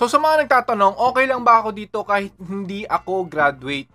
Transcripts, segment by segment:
So sa mga nagtatanong, okay lang ba ako dito kahit hindi ako graduate?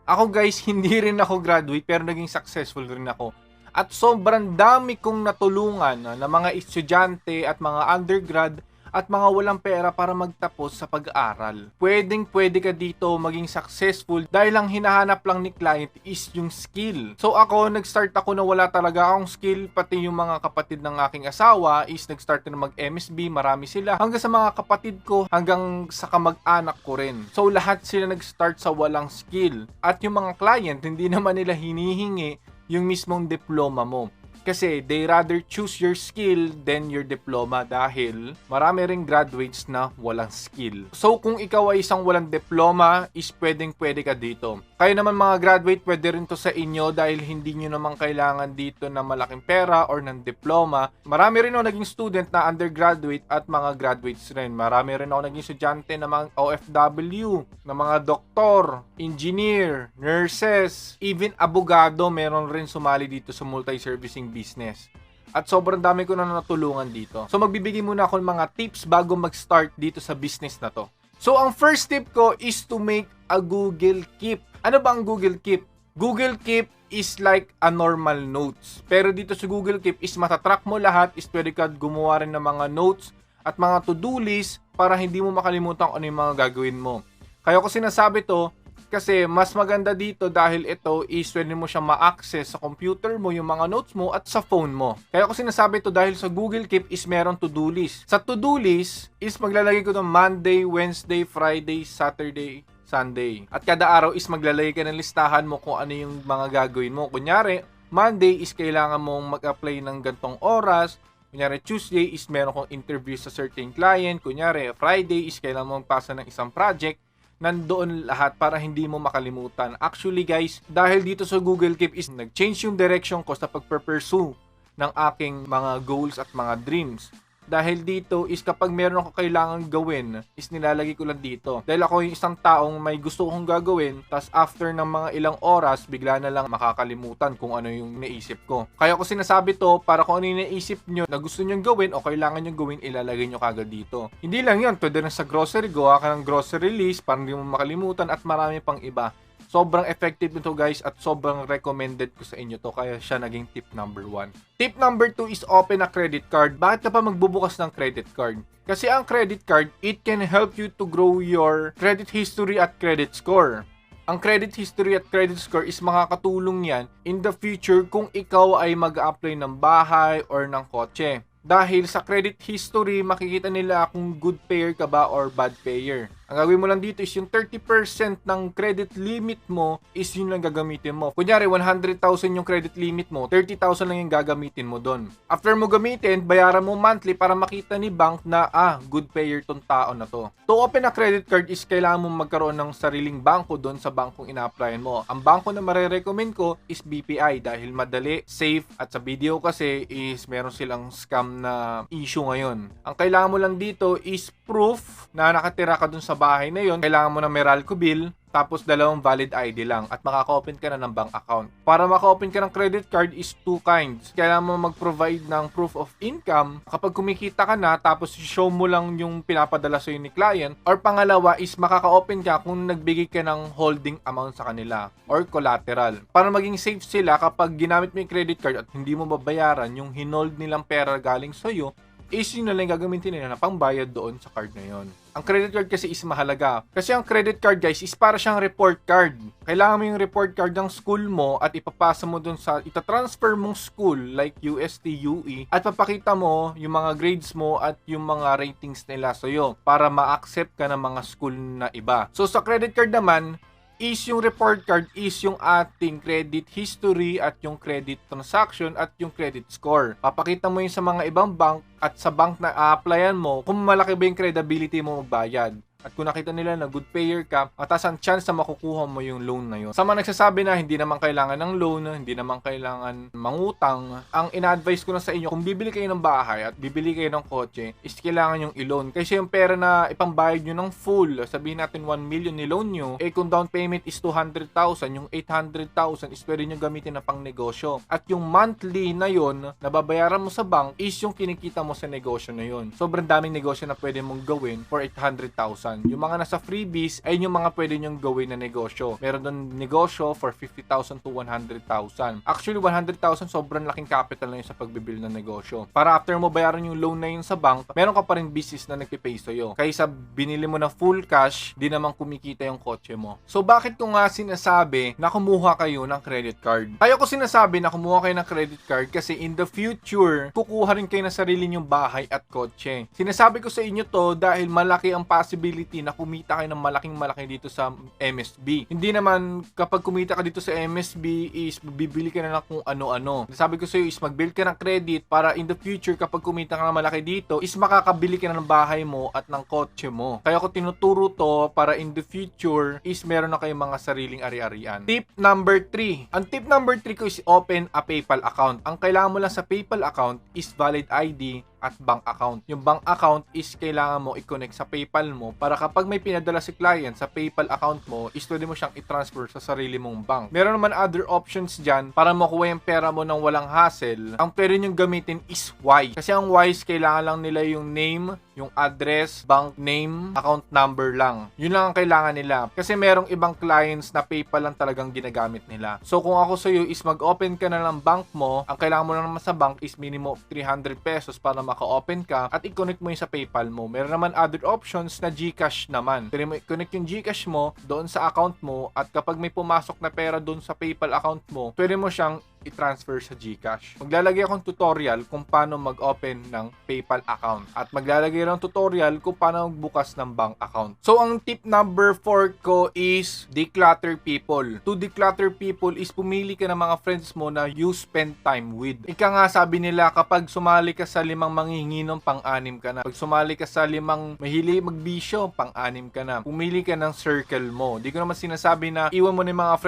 Ako guys, hindi rin ako graduate pero naging successful rin ako. At sobrang dami kong natulungan na mga estudyante at mga undergrad at mga walang pera para magtapos sa pag-aaral. Pwedeng-pwede ka dito maging successful dahil ang hinahanap lang ni client is yung skill. So ako, nag-start ako na wala talaga akong skill, pati yung mga kapatid ng aking asawa is nag-start na mag-MSB, marami sila. Hanggang sa mga kapatid ko, hanggang sa kamag-anak ko rin. So lahat sila nag-start sa walang skill. At yung mga client, hindi naman nila hinihingi yung mismong diploma mo. Kasi they rather choose your skill than your diploma dahil marami ring graduates na walang skill. So kung ikaw ay isang walang diploma, is pwedeng-pwede ka dito. Kayo naman mga graduate, pwede rin to sa inyo dahil hindi nyo naman kailangan dito na malaking pera or ng diploma. Marami rin ako naging student na undergraduate at mga graduates rin. Marami rin ako naging estudyante na mga OFW, na mga doktor, engineer, nurses, even abogado, meron rin sumali dito sa multi-servicing business. At sobrang dami ko na natulungan dito. So magbibigay muna ako ng mga tips bago mag-start dito sa business na to. So ang first tip ko is to make a Google Keep. Ano ba ang Google Keep? Google Keep is like a normal notes. Pero dito sa Google Keep is matatrack mo lahat, is pwede ka gumawa rin ng mga notes at mga to-do list para hindi mo makalimutan kung ano yung mga gagawin mo. Kaya ko sinasabi to kasi mas maganda dito dahil ito is pwede mo siya ma-access sa computer mo, yung mga notes mo at sa phone mo. Kaya ko sinasabi to dahil sa Google Keep is meron to-do list. Sa to-do list is maglalagay ko ng Monday, Wednesday, Friday, Saturday, Sunday. At kada araw is maglalagay ka ng listahan mo kung ano yung mga gagawin mo. Kunyari, Monday is kailangan mong mag-apply ng gantong oras. Kunyari, Tuesday is meron kong interview sa certain client. Kunyari, Friday is kailangan mong pasa ng isang project. Nandoon lahat para hindi mo makalimutan. Actually guys, dahil dito sa Google Keep is nag-change yung direction ko sa pagpe-pursue ng aking mga goals at mga dreams. Dahil dito is kapag meron ako kailangan gawin, is nilalagay ko lang dito. Dahil ako yung isang taong may gusto kong gagawin, tas after ng mga ilang oras, bigla na lang makakalimutan kung ano yung naisip ko. Kaya ko sinasabi to, para kung ano yung naisip nyo na gusto nyo gawin o kailangan nyo gawin, ilalagay nyo kagad dito. Hindi lang yun, pwede rin sa grocery, gawa ka ng grocery list para hindi mo makalimutan at marami pang iba. Sobrang effective nito guys at sobrang recommended ko sa inyo to, kaya siya naging tip number 1. Tip number 2 is open a credit card. Bakit ka pa magbubukas ng credit card? Kasi ang credit card, it can help you to grow your credit history at credit score. Ang credit history at credit score is makakatulong yan in the future kung ikaw ay mag-apply ng bahay or ng kotse. Dahil sa credit history, makikita nila kung good payer ka ba or bad payer. Ang gagawin mo lang dito is yung 30% ng credit limit mo is yun lang gagamitin mo. Kunyari, 100,000 yung credit limit mo, 30,000 lang yung gagamitin mo doon. After mo gamitin, bayaran mo monthly para makita ni bank na, good payer tong tao na to. To open a credit card is kailangan mo magkaroon ng sariling bangko doon sa bankong ina-applyan mo. Ang bangko na marirecommend ko is BPI dahil madali, safe, at sa video kasi is meron silang scam na issue ngayon. Ang kailangan mo lang dito is proof na nakatira ka dun sa bahay na yon. Kailangan mo ng Meralco bill, tapos 2 valid ID lang at makaka-open ka na ng bank account. Para maka-open ka ng credit card is 2 kinds. Kailangan mo mag-provide ng proof of income kapag kumikita ka na tapos show mo lang yung pinapadala sa'yo ni client. Or pangalawa is makaka-open ka kung nagbigay ka ng holding amount sa kanila or collateral. Para maging safe sila kapag ginamit mo yung credit card at hindi mo babayaran yung hinold nilang pera galing sa'yo, is yun na lang gagamitin nila na pangbayad doon sa card na yon. Ang credit card kasi is mahalaga. Kasi ang credit card guys is para siyang report card. Kailangan mo yung report card ng school mo at ipapasa mo doon sa itatransfer mong school like UST, UE at papakita mo yung mga grades mo at yung mga ratings nila sa'yo para ma-accept ka ng mga school na iba. So sa credit card naman, is yung report card is yung ating credit history at yung credit transaction at yung credit score. Papakita mo yun sa mga ibang bank at sa bank na a-applyan mo kung malaki ba yung credibility mo magbayad. At kung nakita nila na good payer ka, mataas ang chance na makukuha mo yung loan na yun. Sa mga nagsasabi na hindi naman kailangan ng loan, hindi naman kailangan mangutang, ang ina-advise ko na sa inyo, kung bibili kayo ng bahay at bibili kayo ng kotse, is kailangan yung i-loan. Kasi yung pera na ipambayad nyo ng full, sabihin natin 1 million ni-loan nyo, kung down payment is 200,000, yung 800,000 is pwede nyo gamitin na pang negosyo. At yung monthly na yon na babayaran mo sa bank is yung kinikita mo sa negosyo na yon. Sobrang daming negosyo na pwede mong gawin for 800,000. Yung mga nasa freebies ay yung mga pwede nyong gawin na negosyo. Meron doon negosyo for 50,000 to 100,000. Actually, 100,000 sobrang laking capital na yun sa pagbibili ng negosyo. Para after mo bayaran yung loan na yun sa bank, meron ka pa rin business na nagpipay sa'yo. Kaysa binili mo na full cash, di naman kumikita yung kotse mo. So, bakit ko nga sinasabi na kumuha kayo ng credit card? Kaya ko sinasabi na kumuha kayo ng credit card kasi in the future, kukuha rin kayo ng sarili nyong bahay at kotse. Sinasabi ko sa inyo to dahil malaki ang possibility na kumita kayo ng malaki dito sa MSB. Hindi naman kapag kumita ka dito sa MSB is bibili ka na lang kung ano-ano. Sabi ko sa iyo is mag-build ka ng credit para in the future kapag kumita ka ng malaki dito is makakabili ka na ng bahay mo at ng kotse mo. Kaya ko tinuturo to para in the future is meron na kayong mga sariling ari-arian. Tip number 3. Ang tip number 3 ko is open a PayPal account. Ang kailangan mo lang sa PayPal account is valid ID at bank account. Yung bank account is kailangan mo i-connect sa PayPal mo para kapag may pinadala si client sa PayPal account mo is pwede mo siyang i-transfer sa sarili mong bank. Meron naman other options dyan para makuha yung pera mo ng walang hassle. Ang pwede nyo gamitin is Wise. Kasi ang Wise kailangan lang nila yung name, yung address, bank name, account number lang. Yun lang ang kailangan nila. Kasi merong ibang clients na PayPal lang talagang ginagamit nila. So kung ako sa iyo is mag-open ka na ng bank mo, ang kailangan mo lang naman sa bank is minimum of 300 pesos para maka-open ka at i-connect mo yun sa PayPal mo. Meron naman other options na GCash naman. Pwede mo i-connect yung GCash mo doon sa account mo at kapag may pumasok na pera doon sa PayPal account mo, pwede mo siyang i-transfer sa GCash. Maglalagay akong tutorial kung paano mag-open ng PayPal account at maglalagay ng tutorial kung paano magbukas ng bank account. So, ang tip number 4 ko is declutter people. To declutter people is pumili ka ng mga friends mo na you spend time with. Ika nga sabi nila kapag sumali ka sa 5 manghihinginom, pang-anim ka na. Pag sumali ka sa 5 mahili magbisyo, pang-anim ka na. Pumili ka ng circle mo. Di ko naman sinasabi na iwan mo na yung mga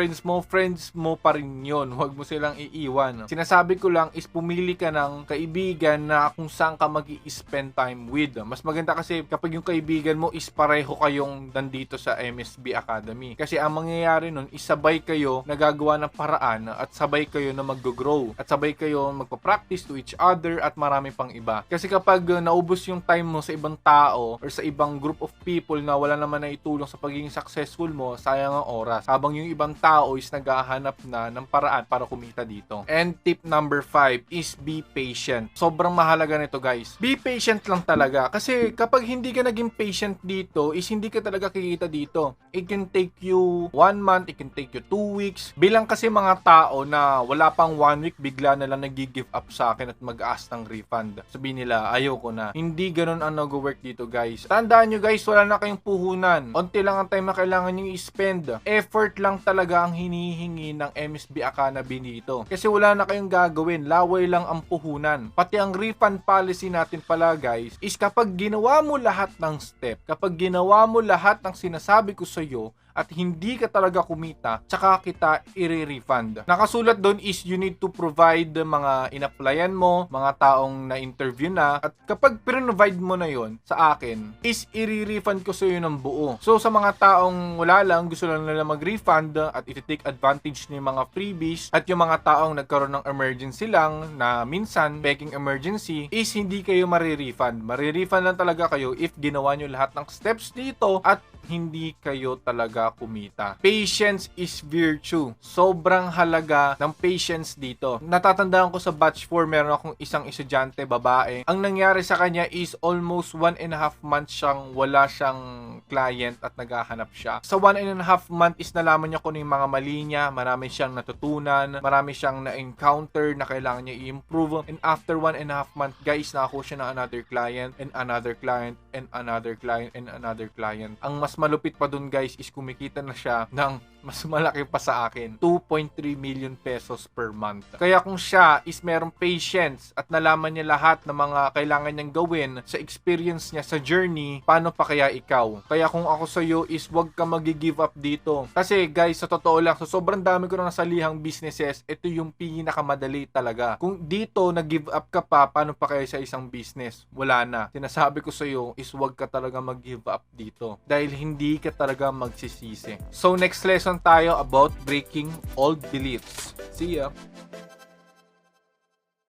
friends mo pa rin yun. Huwag mo silang iiwan. Sinasabi ko lang is pumili ka ng kaibigan na kung saan ka mag-i-spend time with. Mas maganda kasi kapag yung kaibigan mo is pareho kayong nandito sa MSB Academy. Kasi ang mangyayari nun is sabay kayo nagagawa ng paraan at sabay kayo na mag-grow at sabay kayo magpa-practice to each other at marami pang iba. Kasi kapag naubos yung time mo sa ibang tao or sa ibang group of people na wala naman na itulong sa pagiging successful mo, sayang ang oras. Habang yung ibang tao is naghahanap na ng paraan para kumita dito. And tip number 5 is be patient. Sobrang mahalaga nito guys. Be patient lang talaga. Kasi kapag hindi ka naging patient dito, is hindi ka talaga kikita dito. It can take you 1 month, it can take you 2 weeks. Bilang kasi mga tao na wala pang 1 week, bigla na lang nag-give up sa akin at mag-ask ng refund. Sabihin nila, ayoko na. Hindi ganun ang nag-work dito guys. Tandaan nyo guys, wala na kayong puhunan. Unti lang ang time na kailangan nyo i-spend. Effort lang talaga ang hinihingi ng MSB Academy dito. Kasi wala na kayong gagawin. Laway lang ang puhunan. Pati ang refund policy natin pala guys, is kapag ginawa mo lahat ng step, kapag ginawa mo lahat ng sinasabi ko sa iyo, at hindi ka talaga kumita, tsaka kita i-refund. Nakasulat doon is you need to provide mga in-applyan mo, mga taong na-interview na, at kapag provide mo na yon sa akin, is i-refund ko sa iyo ng buo. So sa mga taong wala lang, gusto lang nila mag-refund at iti-take advantage ng mga freebies, at yung mga taong nagkaroon ng emergency lang na minsan, begging emergency, is hindi kayo marirefund. Marirefund lang talaga kayo if ginawa nyo lahat ng steps dito at hindi kayo talaga kumita. Patience is virtue. Sobrang halaga ng patience dito. Natatandaan ko sa batch 4, meron akong isang estudyante, babae. Ang nangyari sa kanya is almost 1.5 months siyang wala siyang client at naghahanap siya. Sa 1.5 month is nalaman niya kung yung mga mali niya, marami siyang natutunan, marami siyang na-encounter na kailangan niya i-improve. And after 1.5 month, guys, nakakuha siya ng another client and another client and another client and another client. Ang mas malupit pa dun guys is kumikita na siya ng mas malaki pa sa akin. 2.3 million pesos per month. Kaya kung siya is merong patience at nalaman niya lahat ng mga kailangan niyang gawin sa experience niya sa journey, paano pa kaya ikaw? Kaya kung ako sa'yo is wag ka mag-give up dito. Kasi guys, sa totoo lang, so sobrang dami ko na nasalihang businesses, ito yung pinakamadali talaga. Kung dito nag-give up ka pa, paano pa kaya sa isang business? Wala na. Sinasabi ko sa'yo is wag ka talaga mag-give up dito. Dahil hindi ka talaga magsisisi. So next lesson tayo about breaking old beliefs. See ya!